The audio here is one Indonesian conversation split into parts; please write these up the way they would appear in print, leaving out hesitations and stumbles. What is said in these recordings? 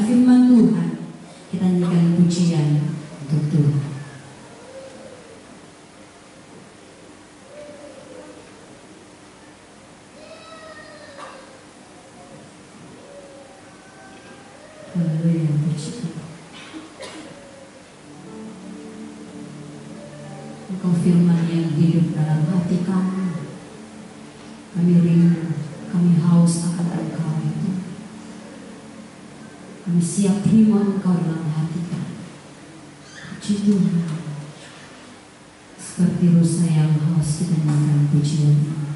firman Tuhan, kita nyanyikan pujian untuk Tuhan. Haleluya, puji Tuhan. Engkau firman yang hidup dalam hati kami. Kami rindu, kami haus akan Engkau itu. Kami siap terima Engkau dalam hati kami. Puji Tuhan. Seperti rusa yang haus, kita nyanyikan pujian ini.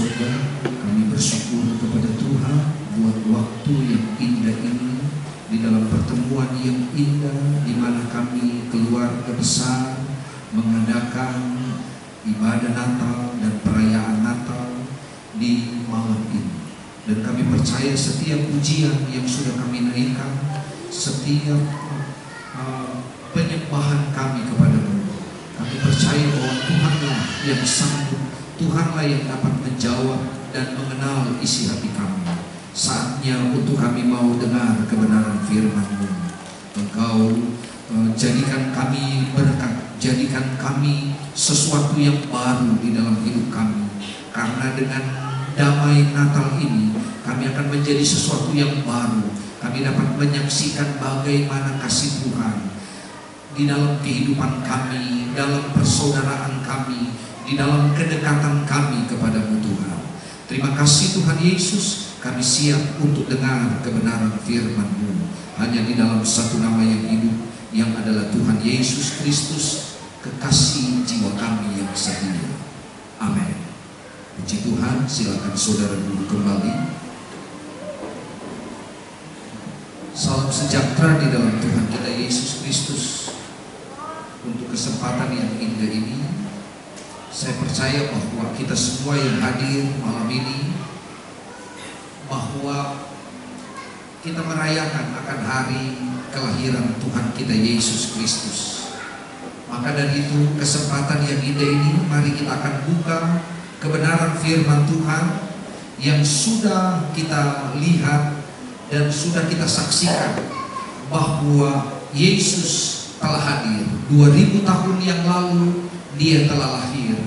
surga, kami bersyukur kepada Tuhan buat waktu yang indah ini, di dalam pertemuan yang indah di mana kami keluarga besar mengadakan ibadah Natal dan perayaan Natal di malam ini. Dan kami percaya setiap pujian yang sudah kami naikkan, setiap penyembahan kami kepadamu, kami percaya bahwa Tuhanlah yang sanggup, Tuhanlah yang dapat menjawab dan mengenal isi hati kami. Saatnya untuk kami mau dengar kebenaran firman-Mu. Engkau jadikan kami berkat, jadikan kami sesuatu yang baru di dalam hidup kami. Karena dengan damai Natal ini, kami akan menjadi sesuatu yang baru. Kami dapat menyaksikan bagaimana kasih Tuhan di dalam kehidupan kami, dalam persaudaraan kami, di dalam kedekatan kami kepada-Mu Tuhan. Terima kasih Tuhan Yesus, kami siap untuk dengar kebenaran firman-Mu. Hanya di dalam satu nama yang hidup, yang adalah Tuhan Yesus Kristus, kekasih jiwa kami yang setia. Amin. Puji Tuhan, silakan saudara duduk kembali. Salam sejahtera di dalam Tuhan kita Yesus Kristus. Untuk kesempatan yang indah ini, saya percaya bahwa kita semua yang hadir malam ini, bahwa kita merayakan akan hari kelahiran Tuhan kita Yesus Kristus. Maka dari itu, kesempatan yang indah ini, mari kita akan buka kebenaran firman Tuhan yang sudah kita lihat dan sudah kita saksikan, bahwa Yesus telah hadir. 2000 tahun yang lalu Dia telah lahir.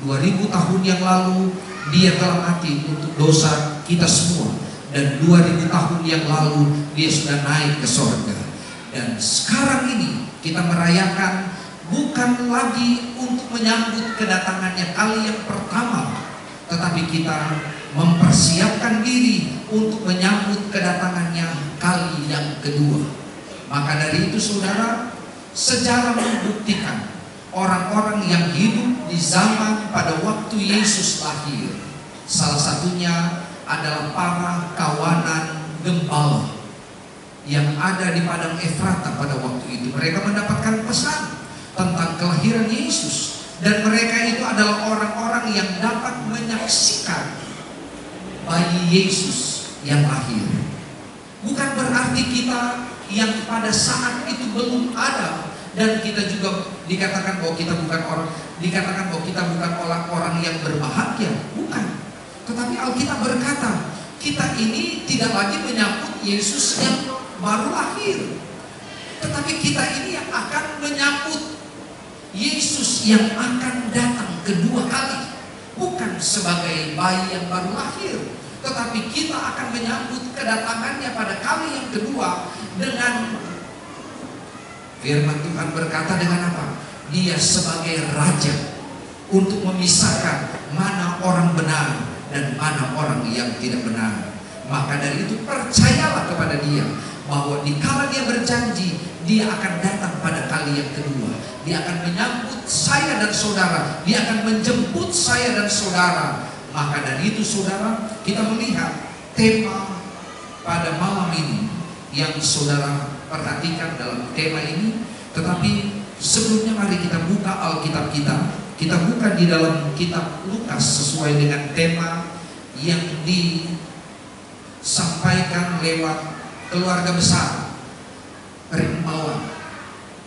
2000 tahun yang lalu Dia telah mati untuk dosa kita semua. Dan 2000 tahun yang lalu Dia sudah naik ke sorga. Dan sekarang ini kita merayakan bukan lagi untuk menyambut kedatangannya kali yang pertama, tetapi kita mempersiapkan diri untuk menyambut kedatangannya kali yang kedua. Maka dari itu saudara, sejarah membuktikan orang-orang yang hidup di zaman pada waktu Yesus lahir, salah satunya adalah para kawanan gembala yang ada di padang Efrata pada waktu itu. Mereka mendapatkan pesan tentang kelahiran Yesus, dan mereka itu adalah orang-orang yang dapat menyaksikan bayi Yesus yang lahir. Bukan berarti kita yang pada saat itu belum ada, dan kita juga dikatakan bahwa kita bukan orang yang berbahagia, bukan. Tetapi Alkitab berkata, kita ini tidak lagi menyambut Yesus yang baru lahir, tetapi kita ini yang akan menyambut Yesus yang akan datang kedua kali. Bukan sebagai bayi yang baru lahir, tetapi kita akan menyambut kedatangannya pada kali yang kedua dengan firman Tuhan berkata dengan apa? Dia sebagai raja untuk memisahkan mana orang benar dan mana orang yang tidak benar. Maka dari itu percayalah kepada Dia, bahwa dikala Dia berjanji, Dia akan datang pada kali yang kedua. Dia akan menyambut saya dan saudara, Dia akan menjemput saya dan saudara. Maka dari itu saudara, kita melihat tema pada malam ini yang saudara perhatikan dalam tema ini. Tetapi sebelumnya mari kita buka Alkitab kita. Kita buka di dalam kitab Lukas sesuai dengan tema yang disampaikan lewat keluarga besar Rimbawan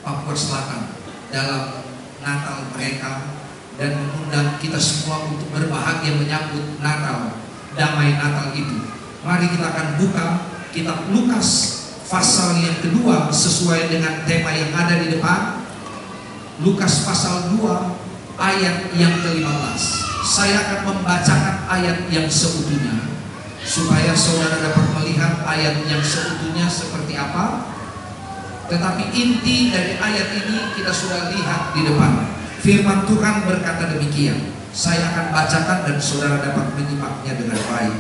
Papua Selatan dalam Natal mereka, dan mengundang kita semua untuk berbahagia menyambut Natal, damai Natal itu. Mari kita akan buka kitab Lukas pasal yang kedua sesuai dengan tema yang ada di depan. Lukas pasal 2 ayat yang ke-15. Saya akan membacakan ayat yang seutuhnya supaya saudara dapat melihat ayat yang seutuhnya seperti apa. Tetapi inti dari ayat ini kita sudah lihat di depan. Firman Tuhan berkata demikian. Saya akan bacakan dan saudara dapat menyimaknya dengan baik.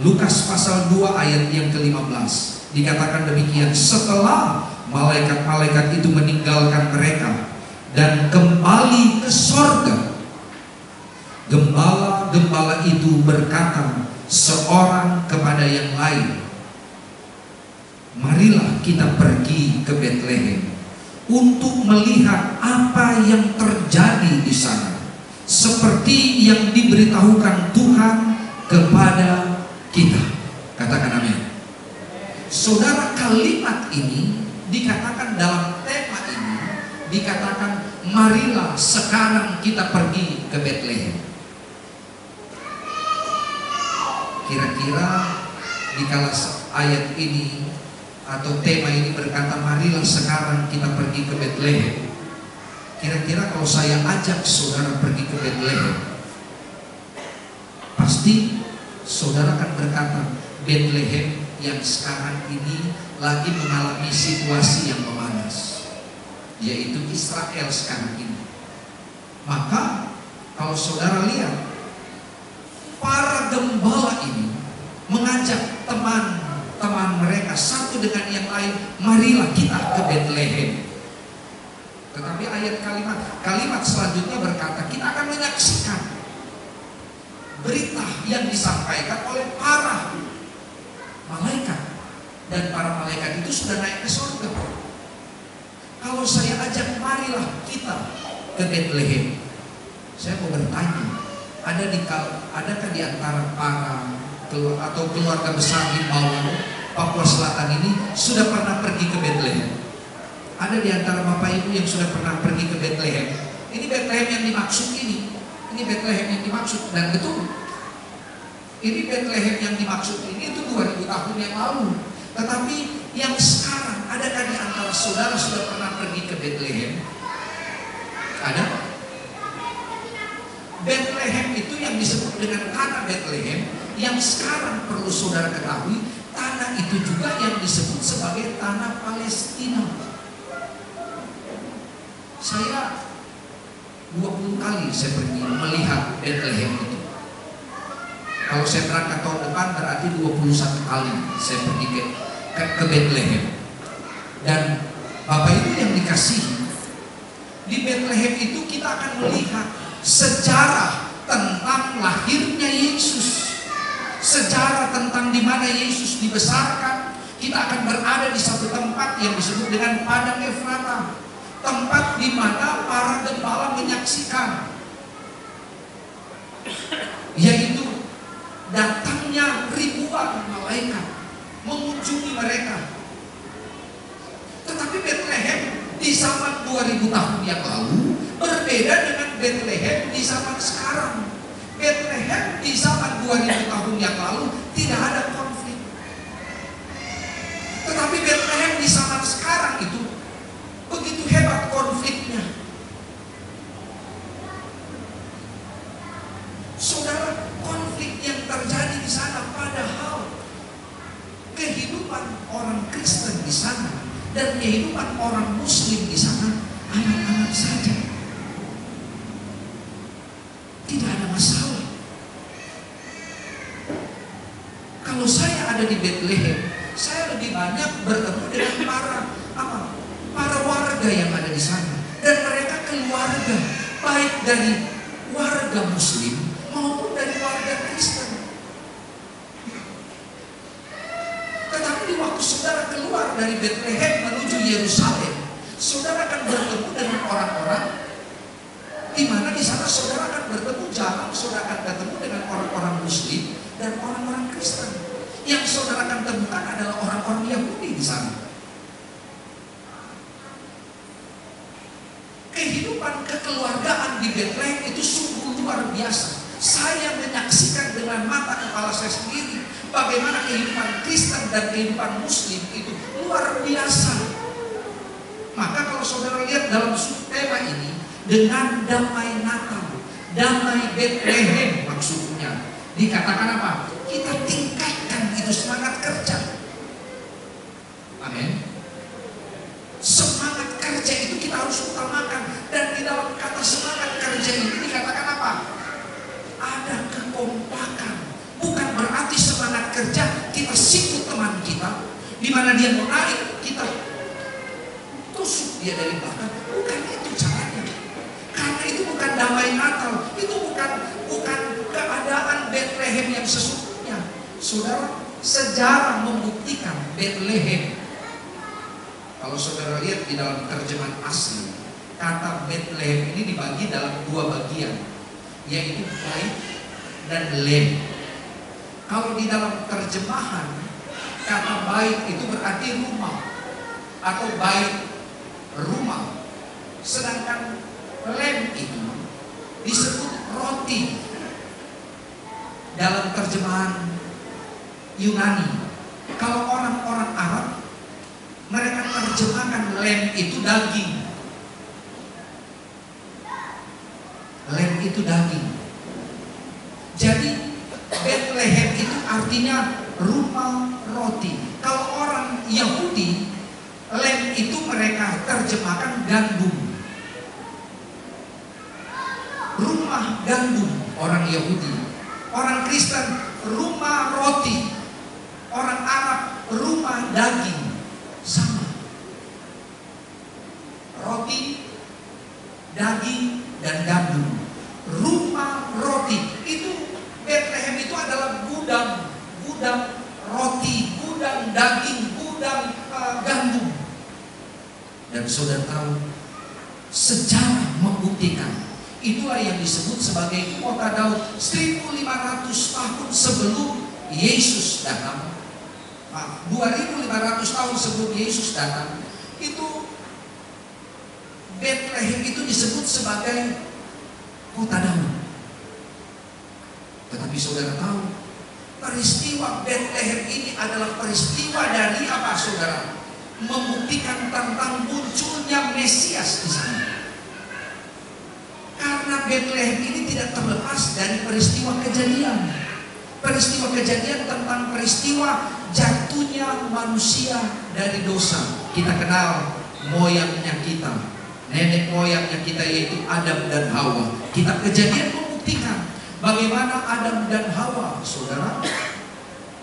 Lukas pasal 2 ayat yang ke-15 dikatakan demikian. Setelah malaikat-malaikat itu meninggalkan mereka dan kembali ke sorga, gembala gembala itu berkata seorang kepada yang lain, marilah kita pergi ke Betlehem untuk melihat apa yang terjadi di sana, seperti yang diberitahukan Tuhan kepada kita. Katakan amin. Saudara, kalimat ini dikatakan dalam tema ini, dikatakan marilah sekarang kita pergi ke Betlehem. Kira-kira dikala ayat ini atau tema ini berkata marilah sekarang kita pergi ke Betlehem, kira-kira kalau saya ajak saudara pergi ke Betlehem, pasti saudara akan berkata Betlehem yang sekarang ini lagi mengalami situasi yang memanas, yaitu Israel sekarang ini. Maka kalau saudara lihat, para gembala ini mengajak teman-teman mereka satu dengan yang lain, marilah kita ke Betlehem. Tetapi kalimat selanjutnya berkata, kita akan menyaksikan berita yang disampaikan oleh para malaikat, dan para malaikat itu sudah naik ke surga. Kalau saya ajak marilah kita ke Betlehem, saya mau bertanya, adakah di antara para atau keluarga besar Himbauan Papua Selatan ini sudah pernah pergi ke Betlehem? Ada di antara Bapak Ibu yang sudah pernah pergi ke Betlehem? Ini Betlehem yang dimaksud ini Betlehem yang dimaksud, dan betul. Ini Betlehem yang dimaksud ini itu 2000 tahun yang lalu. Tetapi yang sekarang, adakah di antara saudara sudah pernah pergi ke Betlehem? Ada? Betlehem itu yang disebut dengan tanah Betlehem, yang sekarang perlu saudara ketahui, tanah itu juga yang disebut sebagai tanah Palestina. Saya 20 kali saya pergi melihat Betlehem itu. Kalau saya berangkat tahun depan berarti 21 kali saya pergi ke Betlehem. Dan Bapak Ibu yang dikasihi, di Betlehem itu kita akan melihat sejarah tentang lahirnya Yesus, sejarah tentang di mana Yesus dibesarkan. Kita akan berada di satu tempat yang disebut dengan Padang Efrata, tempat di mana para gembala menyaksikan, yaitu datangnya ribuan malaikat mengunjungi mereka. Tetapi Betlehem di zaman 2000 tahun yang lalu berbeda dengan Betlehem di zaman sekarang. Betlehem di zaman 2000 tahun yang lalu tidak ada konflik. Tetapi Betlehem di zaman sekarang itu begitu hebat konfliknya. Saudara, konflik yang terjadi di sana, padahal kehidupan orang Kristen di sana dan kehidupan orang Muslim di sana aman-aman saja, tidak ada masalah. Kalau saya ada di Betlehem, saya lebih banyak bertemu dengan para warga yang ada di sana, dan mereka keluarga, baik dari warga Muslim maupun dari warga Kristen. Tetapi di waktu saudara keluar dari Betlehem menuju Yerusalem, saudara akan bertemu dengan orang-orang di mana di sana saudara akan bertemu saudara akan bertemu dengan orang-orang Muslim dan orang-orang Kristen. Yang saudara akan temukan adalah orang-orang Yahudi di sana. Kehidupan kekeluargaan di Betlehem itu sungguh luar biasa. Saya menyaksikan dengan mata kepala saya sendiri bagaimana kehidupan Kristen dan kehidupan Muslim itu luar biasa. Maka kalau saudara lihat dalam tema ini, dengan damai Natal, damai Betlehem maksudnya, dikatakan apa? Kita tingkatkan itu semangat kerja. Amin. Semangat kerja itu kita harus utamakan. Dan di dalam kata semangat kerja ini dikatakan apa? Ada kekompakan. Bukan berarti semangat kerja kita sikut teman kita, di mana dia mau naik kita tusuk dia dari belakang. Bukan itu caranya. Karena itu bukan damai Natal. Itu bukan ada Bethlehem yang sesungguhnya. Saudara, sejarah membuktikan Bethlehem. Kalau saudara lihat di dalam terjemahan asli, kata Bethlehem ini dibagi dalam dua bagian, yaitu Bait dan Lem. Kalau di dalam terjemahan, kata Bait itu berarti rumah atau Bait rumah, sedangkan Lem itu disebut roti dalam terjemahan Yunani. Kalau orang-orang Arab, mereka terjemahkan lem itu daging. Lem itu daging. Jadi Bethlehem itu artinya rumah roti. Kalau orang Yahudi, lem itu mereka terjemahkan gandum. Rumah gandum orang Yahudi. Orang Kristen rumah roti. Orang Arab rumah daging. Sama. Roti, daging, dan gandum. Rumah roti. Itu Bethlehem itu adalah gudang roti, gudang daging, gudang gandum. Dan saudara tahu, sejarah membuktikan itulah yang disebut sebagai kota Daud. 1500 tahun sebelum Yesus datang, 2500 tahun sebelum Yesus datang, itu Bethlehem itu disebut sebagai kota Daud. Tetapi saudara tahu, peristiwa Bethlehem ini adalah peristiwa dari apa, saudara? Membuktikan tentang munculnya Mesias di sana. Karena Bethlehem ini tidak terlepas dari peristiwa kejadian. Peristiwa kejadian tentang peristiwa jatuhnya manusia dari dosa. Kita kenal moyangnya kita, nenek moyangnya kita, yaitu Adam dan Hawa. Kitab Kejadian membuktikan bagaimana Adam dan Hawa, saudara.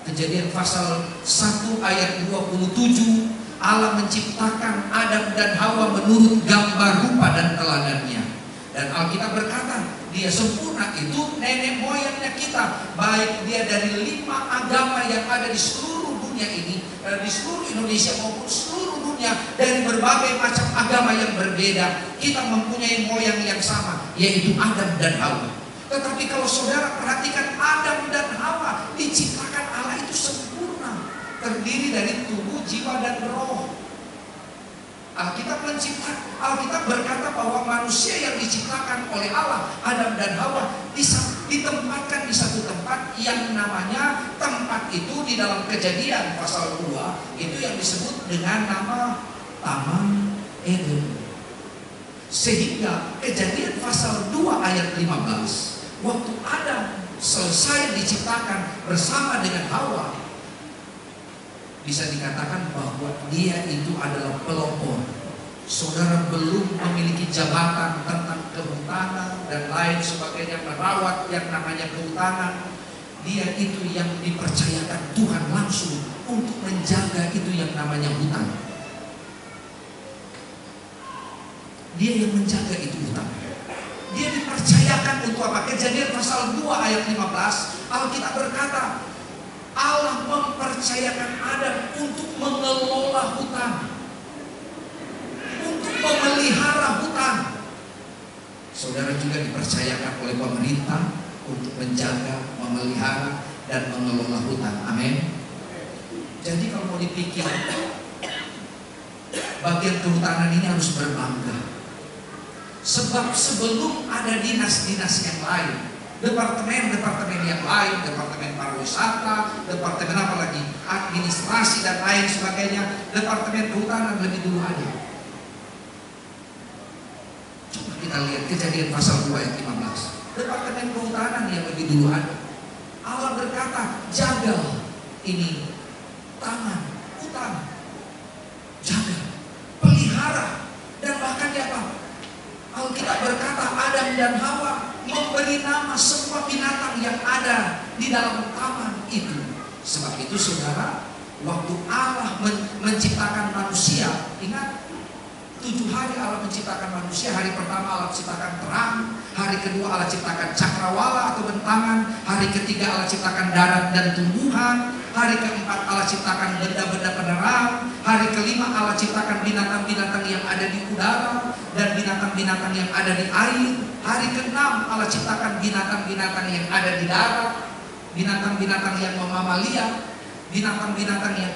Kejadian pasal 1 ayat 27, Allah menciptakan Adam dan Hawa menurut gambar rupa dan teladannya. Dan Alkitab berkata, dia sempurna, itu nenek moyangnya kita. Baik dia dari 5 agama yang ada di seluruh dunia ini, di seluruh Indonesia maupun seluruh dunia, dari berbagai macam agama yang berbeda, kita mempunyai moyang yang sama, yaitu Adam dan Hawa. Tetapi kalau saudara perhatikan, Adam dan Hawa diciptakan Allah itu sempurna, terdiri dari tubuh, jiwa, dan roh. Alkitab berkata bahwa manusia yang diciptakan oleh Allah, Adam dan Hawa, ditempatkan di satu tempat yang namanya, tempat itu di dalam Kejadian pasal 2 itu yang disebut dengan nama Taman Eden. Sehingga Kejadian pasal 2 ayat 15, waktu Adam selesai diciptakan bersama dengan Hawa, bisa dikatakan bahwa dia itu adalah pelopor. Saudara belum memiliki jabatan tentang kehutanan dan lain sebagainya, merawat yang namanya kehutanan. Dia itu yang dipercayakan Tuhan langsung untuk menjaga itu yang namanya hutan. Dia yang menjaga itu hutan. Dia dipercayakan untuk apa? Kejadian pasal 2 ayat 15, Alkitab berkata, Allah mempercayakan Adam untuk mengelola hutan, untuk memelihara hutan. Saudara juga dipercayakan oleh pemerintah untuk menjaga, memelihara, dan mengelola hutan. Amin. Jadi kalau mau dipikir, bagian kehutanan ini harus berbangga. Sebab sebelum ada dinas-dinas yang lain, departemen yang lain, departemen pariwisata, departemen apa lagi, administrasi dan lain sebagainya, departemen kehutanan lebih dulu ada. Coba kita lihat Kejadian pasal 2 ayat 15, departemen kehutanan yang lebih dulu ada. Allah berkata, jaga ini taman hutan, jaga, pelihara, dan bahkan apa? Alkitab berkata Adam dan Hawa memberi nama semua binatang yang ada di dalam taman itu. Sebab itu saudara, waktu Allah menciptakan manusia, ingat, 7 hari Allah menciptakan manusia. Hari pertama Allah ciptakan terang, hari kedua Allah ciptakan cakrawala atau bentangan, hari ketiga Allah ciptakan darat dan tumbuhan, hari keempat Allah ciptakan benda-benda penerang, hari kelima Allah ciptakan binatang-binatang yang ada di udara dan binatang-binatang yang ada di air, hari keenam Allah ciptakan binatang-binatang yang ada di darat, binatang-binatang yang mamalia, binatang-binatang yang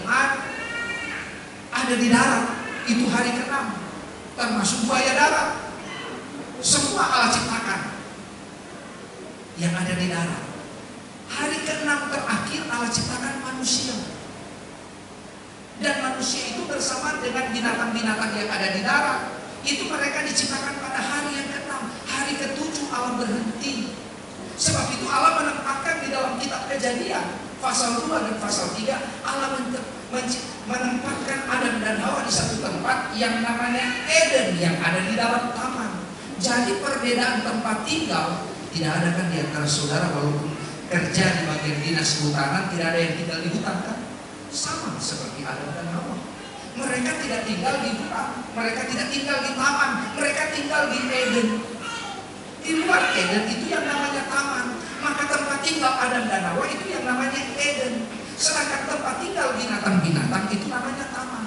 ada di darat. Itu hari keenam, termasuk buaya darat. Semua Allah ciptakan yang ada di darat. Hari ke-6 terakhir Allah ciptakan manusia. Dan manusia itu bersama dengan binatang-binatang yang ada di darat. Itu mereka diciptakan pada hari yang ke-6. Hari ke-7 Allah berhenti. Sebab itu Allah menempatkan di dalam kitab Kejadian pasal 2 dan pasal 3, Allah menempatkan Adam dan Hawa di satu tempat yang namanya Eden, yang ada di dalam taman. Jadi perbedaan tempat tinggal tidak ada kan di antara saudara, walaupun kerja di bagian dinas kehutanan, tidak ada yang tinggal di hutan kan? Sama seperti Adam dan Hawa. Mereka tidak tinggal di hutan, mereka tidak tinggal di taman, mereka tinggal di Eden. Di luar Eden itu yang namanya taman. Maka tempat tinggal Adam dan Hawa itu yang namanya Eden. Sedangkan tempat tinggal binatang-binatang itu namanya taman.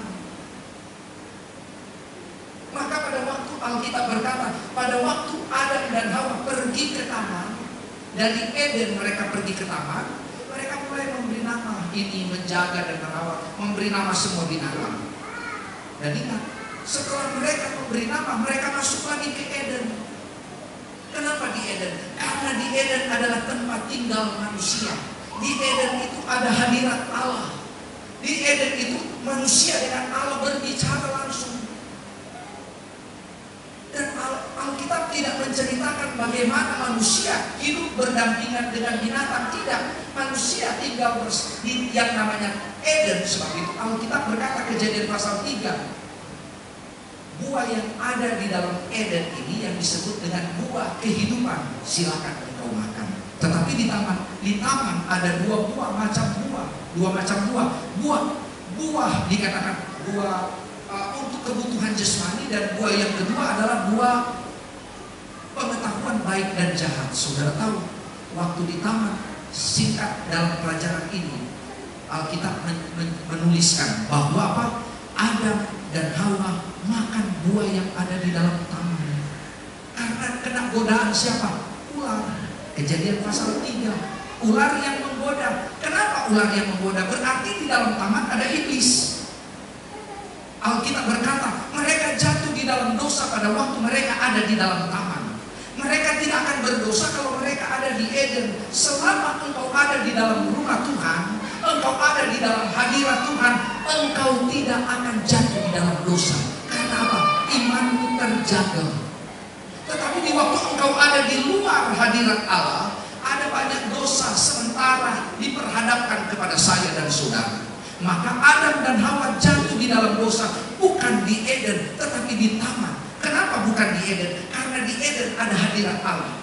Maka pada waktu Alkitab berkata, pada waktu Adam dan Hawa pergi ke taman, dari Eden mereka pergi ke taman, mereka mulai memberi nama, ini menjaga dan merawat, memberi nama semua binatang. Dan ingat, setelah mereka memberi nama, mereka masuk lagi ke Eden. Kenapa di Eden? Karena di Eden adalah tempat tinggal manusia. Di Eden itu ada hadirat Allah. Di Eden itu manusia dengan Allah berbicara langsung. Dan Alkitab tidak menceritakan bagaimana manusia hidup berdampingan dengan binatang. Tidak. Manusia tinggal di yang namanya Eden. Sebab itu Alkitab berkata, Kejadian pasal 3, buah yang ada di dalam Eden ini yang disebut dengan buah kehidupan, silakan engkau makan. Tetapi di taman ada dua macam buah. Buah dikatakan buah untuk kebutuhan jasmani, dan buah yang kedua adalah buah pengetahuan baik dan jahat. Saudara tahu, waktu di taman, singkat dalam pelajaran ini, Alkitab menuliskan bahwa apa? Adam dan Hawa makan buah yang ada di dalam taman. Karena kena godaan siapa? Ular. Kejadian pasal 3. Ular yang menggoda. Kenapa ular yang menggoda? Berarti di dalam taman ada iblis. Alkitab berkata, mereka jatuh di dalam dosa pada waktu mereka ada di dalam taman. Mereka tidak akan berdosa kalau mereka ada di Eden. Selama engkau ada di dalam rumah Tuhan, engkau ada di dalam hadirat Tuhan, engkau tidak akan jatuh di dalam dosa. Karena apa? Imanmu terjaga. Tetapi di waktu engkau ada di luar hadirat Allah, ada banyak dosa sementara diperhadapkan kepada saya dan saudara. Maka Adam dan Hawa jatuh di dalam dosa, bukan di Eden, tetapi di taman. Kenapa bukan di Eden? Karena di Eden ada hadirat Allah.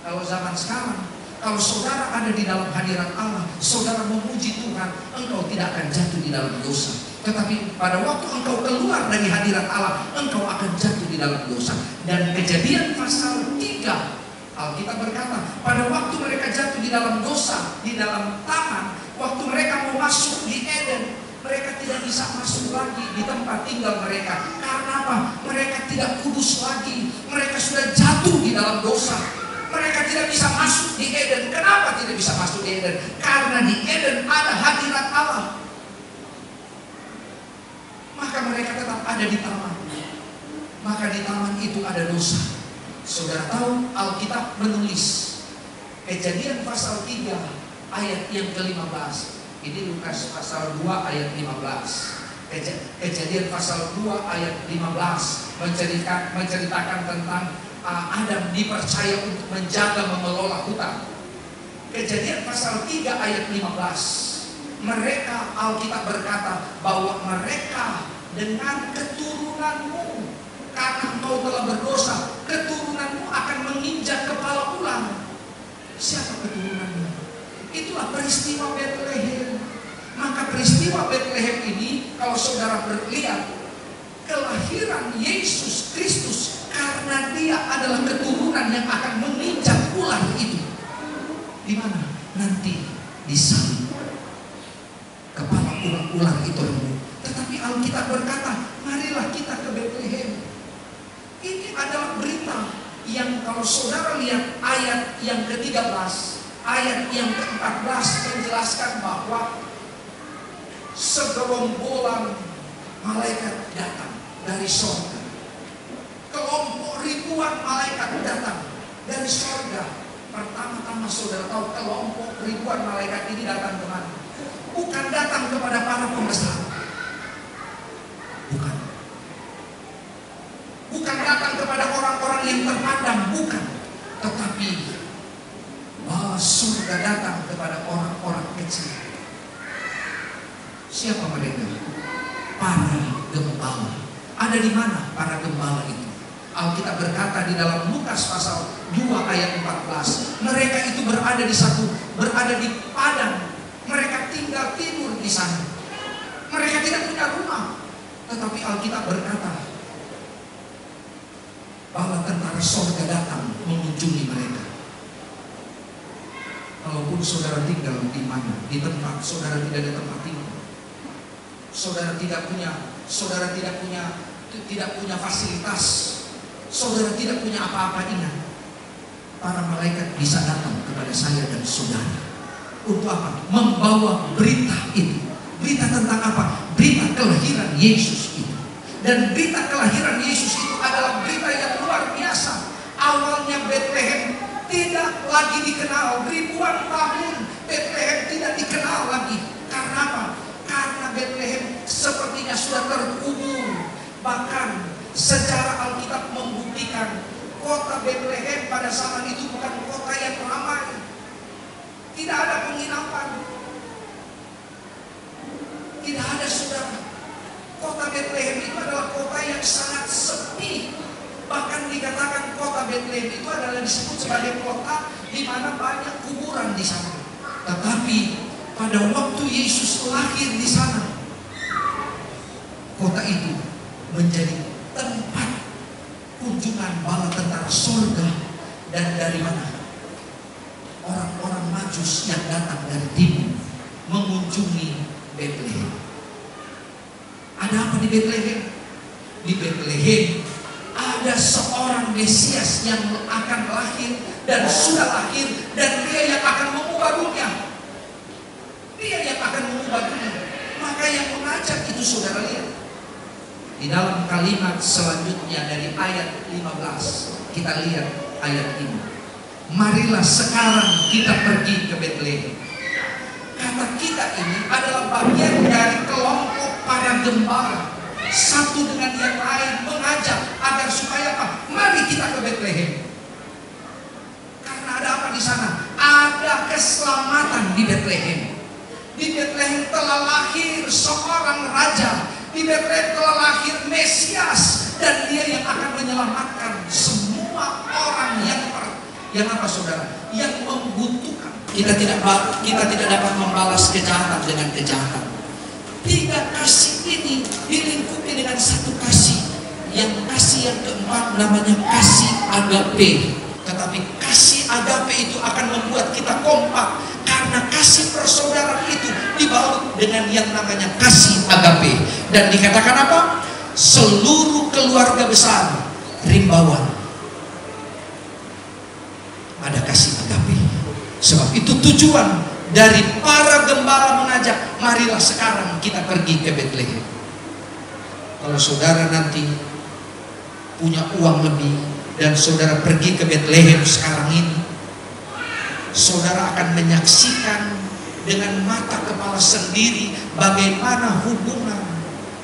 Kalau zaman sekarang, kalau saudara ada di dalam hadirat Allah, saudara memuji Tuhan, engkau tidak akan jatuh di dalam dosa. Tetapi pada waktu engkau keluar dari hadirat Allah, engkau akan jatuh di dalam dosa. Dan Kejadian pasal 3, Alkitab berkata, pada waktu mereka jatuh di dalam dosa, di dalam taman, waktu mereka mau masuk di Eden, mereka tidak bisa masuk lagi di tempat tinggal mereka. Karena apa? Mereka tidak kudus lagi. Mereka sudah jatuh di dalam dosa. Mereka tidak bisa masuk di Eden. Kenapa tidak bisa masuk di Eden? Karena di Eden ada hadirat Allah. Maka mereka tetap ada di taman. Maka di taman itu ada dosa. Saudara tahu, Alkitab menulis Kejadian pasal 3 ayat yang ke-15. Ini Lukas pasal 2 ayat 15. Kejadian pasal 2 ayat 15 menceritakan tentang Adam dipercaya untuk menjaga mengelola hutan. Kejadian pasal 3 ayat 15. Mereka, Alkitab berkata bahwa mereka dengan keturunanmu, karena engkau telah berdosa, keturunanmu akan menginjak kepala ulang. Siapa keturunanmu? Itulah peristiwa Betlehem. Maka peristiwa Betlehem ini, kalau saudara lihat, kelahiran Yesus Kristus, karena dia adalah keturunan yang akan menginjak ular itu. Di mana? Nanti disalib. Kepala ular itu remuk. Tetapi Alkitab berkata, marilah kita ke Betlehem. Ini adalah berita yang kalau saudara lihat ayat yang ke-13, ayat yang ke-14 menjelaskan bahwa segerombolan malaikat datang dari sorga. Kelompok ribuan malaikat datang dari sorga. Pertama-tama saudara tahu kelompok ribuan malaikat ini datang kemana? Bukan datang kepada para pembesar. Bukan. Bukan datang kepada orang-orang yang terpandang. Bukan. Tetapi surga datang kepada orang-orang kecil. Siapa mereka? Para gembala. Ada di mana para gembala itu? Alkitab berkata di dalam Lukas pasal 2 ayat 14, mereka itu berada di padang. Mereka tinggal tidur di sana. Mereka tidak punya rumah. Tetapi Alkitab berkata, bala tentara sorga datang mengunjungi mereka. Kalaupun saudara tinggal di mana, di tempat saudara tidak ada tempat tinggal, saudara tidak punya fasilitas, saudara tidak punya apa-apa, ingat, para malaikat bisa datang kepada saya dan saudara. Untuk apa? Membawa berita itu. Berita tentang apa? Berita kelahiran Yesus itu. Dan berita kelahiran Yesus itu adalah berita yang luar biasa. Awalnya Betlehem tidak lagi dikenal. Ribuan tahun Betlehem tidak dikenal lagi. Karena apa? Karena Betlehem sepertinya sudah terkubur. Bahkan secara Alkitab membuktikan kota Betlehem pada zaman itu bukan kota yang ramai. Tidak ada penginapan. Tidak ada, saudara. Kota Betlehem itu adalah kota yang sangat sepi. Bahkan dikatakan kota Betlehem itu adalah disebut sebagai kota di mana banyak kuburan di sana. Tetapi pada waktu Yesus lahir di sana, kota itu menjadi tempat kunjungan bala tentara sorga. Dan dari mana? Orang-orang Majus yang datang dari timur mengunjungi Betlehem. Ada apa di Betlehem? Di Betlehem ada seorang Mesias yang akan lahir dan sudah lahir, dan dia yang akan mengubah dunia. Dia yang akan mengubah dunia. Maka yang mengajak itu, saudara lihat di dalam kalimat selanjutnya dari ayat 15, kita lihat ayat ini. Marilah sekarang kita pergi ke Betlehem. Kata kita ini adalah bagian dari kelompok para gembala. Satu dengan yang lain mengajak agar supaya apa? Mari kita ke Betlehem. Karena ada apa di sana? Ada keselamatan di Betlehem. Di Betlehem telah lahir seorang raja. Di Betlehem telah lahir Mesias, dan dia yang akan menyelamatkan semua orang yang apa, saudara? Yang membutuhkan. Kita tidak dapat membalas kejahatan dengan kejahatan. Tiga kasih ini dilingkupi dengan satu kasih. Yang kasih yang keempat namanya kasih agape. Tetapi kasih agape itu akan membuat kita kompak, karena kasih persaudaraan itu dibalut dengan yang namanya kasih agape. Dan dikatakan apa? Seluruh keluarga besar rimbawan. Ada kasih agape. Sebab itu tujuan dari para gembala mengajak, marilah sekarang kita pergi ke Betlehem. Kalau saudara nanti punya uang lebih dan saudara pergi ke Betlehem sekarang ini, saudara akan menyaksikan dengan mata kepala sendiri bagaimana hubungan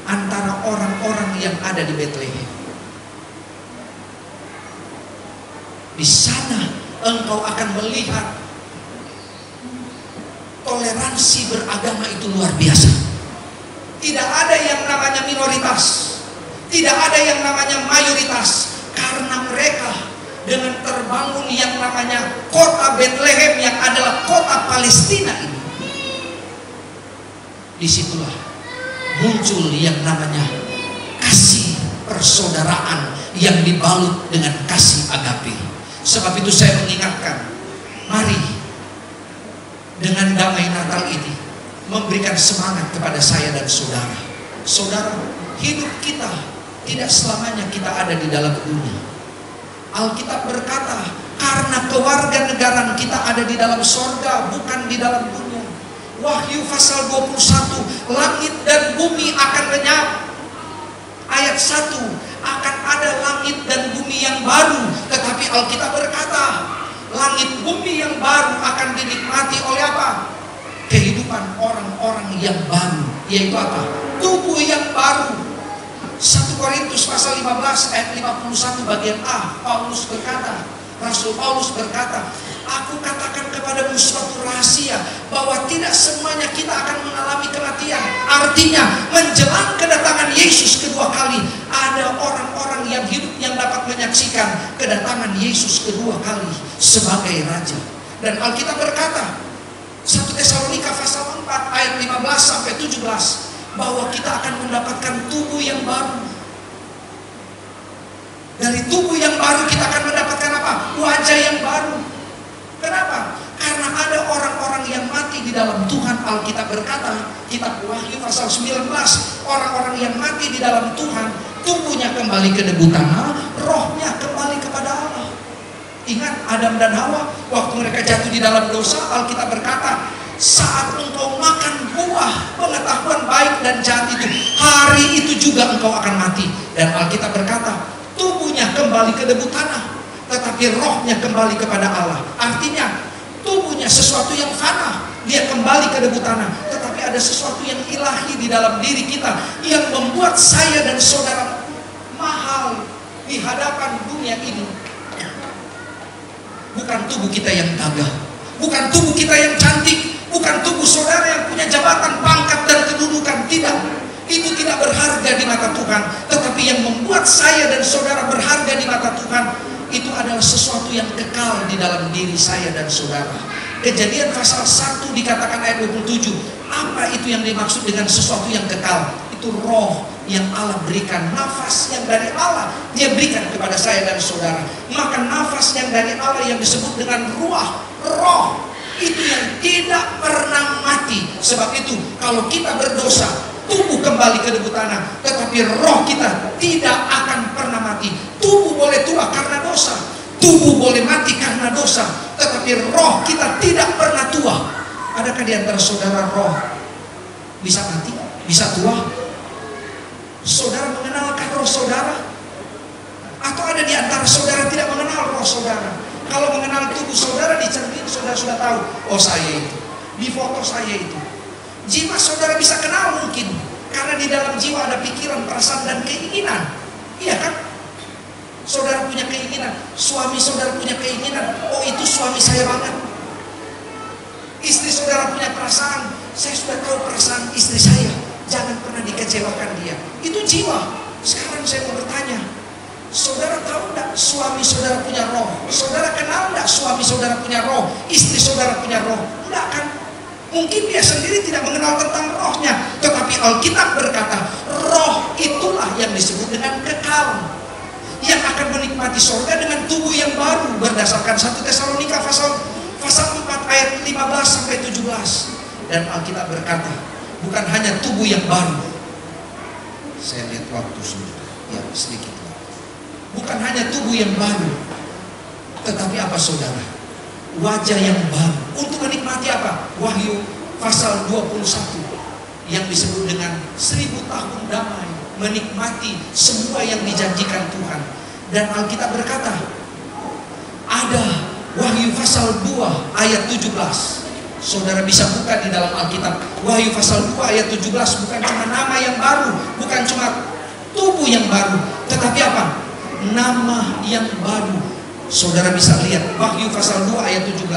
antara orang-orang yang ada di Betlehem. Di sana engkau akan melihat toleransi beragama itu luar biasa. Tidak ada yang namanya minoritas, tidak ada yang namanya mayoritas, karena mereka dengan terbangun yang namanya kota Betlehem yang adalah kota Palestina ini, disitulah muncul yang namanya kasih persaudaraan yang dibalut dengan kasih agape. Sebab itu saya mengingatkan, mari dengan damai Natal ini memberikan semangat kepada saya dan saudara. Saudara, hidup kita tidak selamanya kita ada di dalam dunia. Alkitab berkata, karena kewarganegaraan kita ada di dalam sorga, bukan di dalam dunia. Wahyu pasal 21, langit dan bumi akan lenyap. Ayat 1, akan ada langit dan bumi yang baru. Tetapi Alkitab berkata, langit bumi yang baru akan dinikmati oleh apa? Kehidupan orang-orang yang baru. Yaitu apa? Tubuh yang baru. 1 Korintus pasal 15 ayat 51 bagian A, Paulus berkata, Rasul Paulus berkata, aku katakan kepadamu suatu rahasia, bahwa tidak semuanya kita akan mengalami kematian. Artinya menjelang kedatangan Yesus kedua kali, ada orang-orang yang hidup yang dapat menyaksikan kedatangan Yesus kedua kali sebagai Raja. Dan Alkitab berkata, 1 Tesalonika pasal 4 ayat 15 sampai 17, bahwa kita akan mendapatkan tubuh yang baru. Dari tubuh yang baru kita akan mendapatkan apa? Wajah yang baru. Kenapa? Karena ada orang-orang yang mati di dalam Tuhan. Alkitab berkata, kitab Wahyu pasal 19, orang-orang yang mati di dalam Tuhan, tubuhnya kembali ke debu tanah, rohnya kembali kepada Allah. Ingat Adam dan Hawa, waktu mereka jatuh di dalam dosa, Alkitab berkata, saat engkau makan buah pengetahuan baik dan jahat itu, hari itu juga engkau akan mati. Dan Alkitab berkata, tubuhnya kembali ke debu tanah, tetapi rohnya kembali kepada Allah. Artinya tubuhnya sesuatu yang fana, dia kembali ke debu tanah, tetapi ada sesuatu yang ilahi di dalam diri kita yang membuat saya dan saudara mahal di hadapan dunia ini. Bukan tubuh kita yang gagah, bukan tubuh kita yang cantik, bukan tubuh saudara yang punya jabatan, pangkat, dan kedudukan. Tidak. Itu tidak berharga di mata Tuhan. Tetapi yang membuat saya dan saudara berharga di mata Tuhan, itu adalah sesuatu yang kekal di dalam diri saya dan saudara. Kejadian pasal 1 dikatakan ayat 27. Apa itu yang dimaksud dengan sesuatu yang kekal? Itu roh yang Allah berikan, nafas yang dari Allah dia berikan kepada saya dan saudara. Maka nafas yang dari Allah yang disebut dengan ruah, roh, itu yang tidak pernah mati. Sebab itu kalau kita berdosa, tubuh kembali ke debu tanah, tetapi roh kita tidak akan pernah mati. Tubuh boleh tua karena dosa, tubuh boleh mati karena dosa, tetapi roh kita tidak pernah tua. Adakah di antara saudara roh bisa mati, bisa tua? Saudara mengenalkan roh saudara? Atau ada di antara saudara tidak mengenal roh saudara? Kalau mengenal tubuh saudara di cermin, saudara sudah tahu, oh saya itu, di foto saya itu. Jiwa saudara bisa kenal mungkin, karena di dalam jiwa ada pikiran, perasaan, dan keinginan. Iya kan? Saudara punya keinginan, suami saudara punya keinginan, oh itu suami saya banget. Istri saudara punya perasaan, saya sudah tahu perasaan istri saya, jangan pernah dikecewakan dia. Itu jiwa. Sekarang saya mau bertanya, saudara tahu enggak suami saudara punya roh? Saudara kenal enggak suami saudara punya roh? Istri saudara punya roh? Enggak kan? Mungkin dia sendiri tidak mengenal tentang rohnya. Tetapi Alkitab berkata, roh itulah yang disebut dengan kekal, yang akan menikmati surga dengan tubuh yang baru. Berdasarkan 1 Tesalonika pasal 4 ayat 15 sampai 17. Dan Alkitab berkata, bukan hanya tubuh yang baru. Saya lihat waktu sudah, ya sedikit. Bukan hanya tubuh yang baru, tetapi apa saudara? Wajah yang baru. Untuk menikmati apa? Wahyu pasal 21 yang disebut dengan 1000 tahun damai, menikmati semua yang dijanjikan Tuhan. Dan Alkitab berkata, ada Wahyu pasal 2 ayat 17. Saudara bisa buka di dalam Alkitab. Wahyu pasal 2 ayat 17 bukan cuma nama yang baru, bukan cuma tubuh yang baru, tetapi apa? Nama yang baru. Saudara bisa lihat Wahyu pasal 2 ayat 17.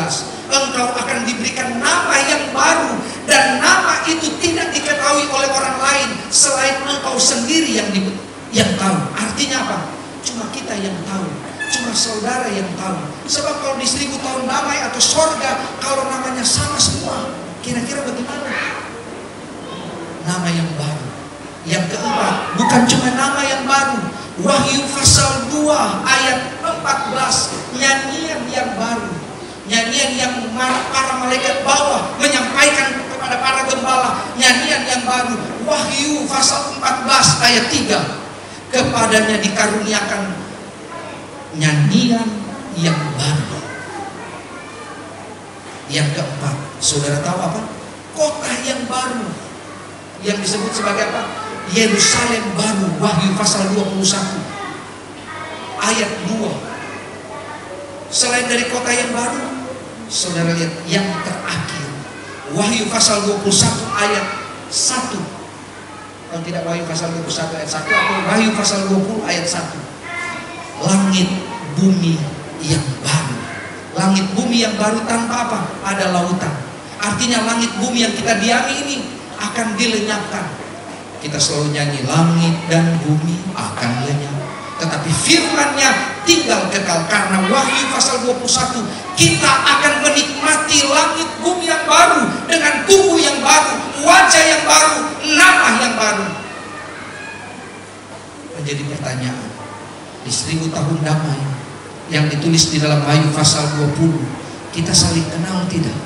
Engkau akan diberikan nama yang baru, dan nama itu tidak diketahui oleh orang lain selain engkau sendiri yang tahu. Artinya apa? Cuma kita yang tahu, cuma saudara yang tahu. Sebab kalau di 1000 tahun damai atau sorga, kalau namanya sama semua, kira-kira bagaimana? Nama yang baru. Yang keempat, bukan cuma nama yang baru, nyanyian yang para malaikat bawa menyampaikan kepada para gembala, nyanyian yang baru. Wahyu pasal 14 ayat 3, kepadanya dikaruniakan nyanyian yang baru. Yang keempat, saudara tahu apa? Kota yang baru, yang disebut sebagai apa? Yerusalem baru. Wahyu pasal 21 ayat 2. Selain dari kota yang baru, saudara lihat yang terakhir, Wahyu pasal 21 ayat 1. Kalau tidak Wahyu pasal 21 ayat 1, atau Wahyu pasal 20 ayat 1. Langit bumi yang baru. Langit bumi yang baru tanpa apa? Ada lautan. Artinya langit bumi yang kita diami ini akan dilenyapkan. Kita selalu nyanyi, langit dan bumi akan lenyap, tetapi firman-Nya tinggal kekal. Karena Wahyu pasal 21, kita akan menikmati langit bumi yang baru, dengan tubuh yang baru, wajah yang baru, nama yang baru. Menjadi pertanyaan, di 1000 tahun damai yang ditulis di dalam Wahyu pasal 20, kita saling kenal tidak?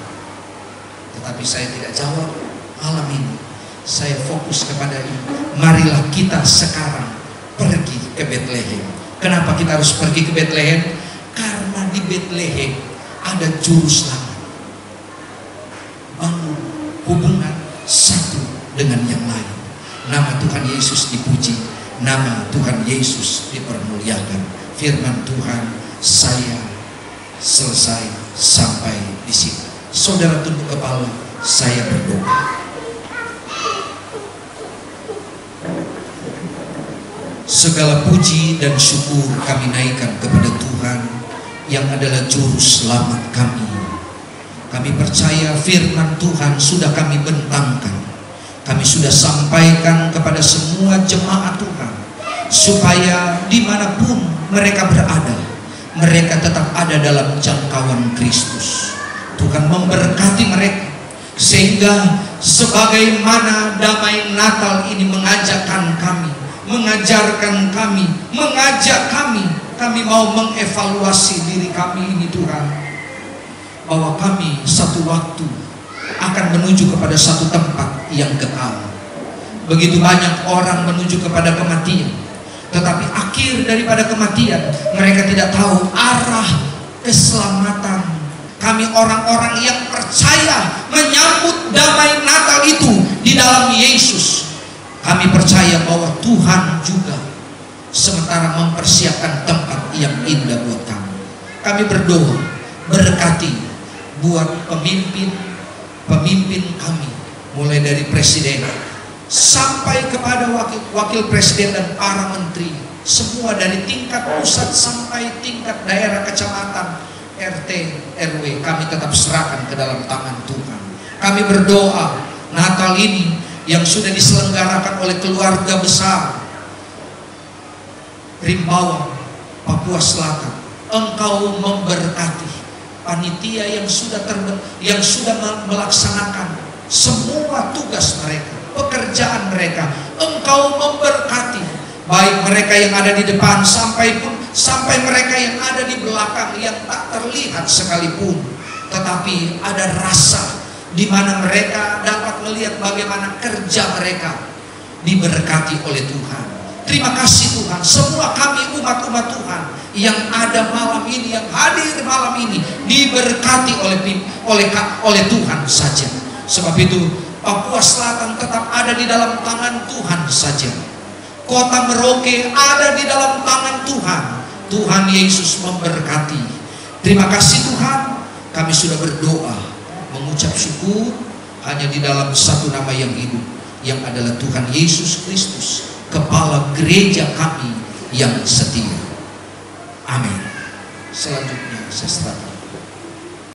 Tetapi saya tidak jawab malam ini. Saya fokus kepada ini. Marilah kita sekarang pergi ke Betlehem. Kenapa kita harus pergi ke Betlehem? Karena di Betlehem ada juru selamat. Bangun hubungan satu dengan yang lain. Nama Tuhan Yesus dipuji, nama Tuhan Yesus dipermuliakan. Firman Tuhan saya selesai sampai di sini. Saudara tunduk kepala, saya berdoa. Segala puji dan syukur kami naikkan kepada Tuhan yang adalah juru selamat kami. Kami percaya firman Tuhan sudah kami bentangkan, kami sudah sampaikan kepada semua jemaat Tuhan, supaya dimanapun mereka berada, mereka tetap ada dalam jangkauan Kristus. Tuhan memberkati mereka, sehingga sebagaimana damai Natal ini mengajarkan kami, mengajarkan kami, mengajak kami mau mengevaluasi diri kami ini Tuhan, bahwa kami satu waktu akan menuju kepada satu tempat yang kekal. Begitu banyak orang menuju kepada kematian, tetapi akhir daripada kematian mereka tidak tahu arah keselamatan. Kami orang-orang yang percaya menyambut damai Natal itu di dalam Yesus. Kami percaya bahwa Tuhan juga sementara mempersiapkan tempat yang indah buat kami. Kami berdoa, berkati buat pemimpin kami, mulai dari presiden sampai kepada wakil presiden dan para menteri, semua dari tingkat pusat sampai tingkat daerah, kecamatan, RT, RW, kami tetap serahkan ke dalam tangan Tuhan. Kami berdoa Natal ini yang sudah diselenggarakan oleh keluarga besar Rimbawan, Papua Selatan, Engkau memberkati panitia yang sudah melaksanakan semua tugas mereka, pekerjaan mereka. Engkau memberkati baik mereka yang ada di depan sampai mereka yang ada di belakang yang tak terlihat sekalipun, tetapi ada rasa di mana mereka dapat melihat bagaimana kerja mereka diberkati oleh Tuhan. Terima kasih Tuhan, semua kami umat-umat Tuhan yang ada malam ini, yang hadir malam ini, diberkati oleh Tuhan saja. Sebab itu Papua Selatan tetap ada di dalam tangan Tuhan saja. Kota Merauke ada di dalam tangan Tuhan. Tuhan Yesus memberkati. Terima kasih Tuhan, kami sudah berdoa, mengucap syukur hanya di dalam satu nama yang hidup, yang adalah Tuhan Yesus Kristus, Kepala gereja kami yang setia. Amin. Selanjutnya saya serahkan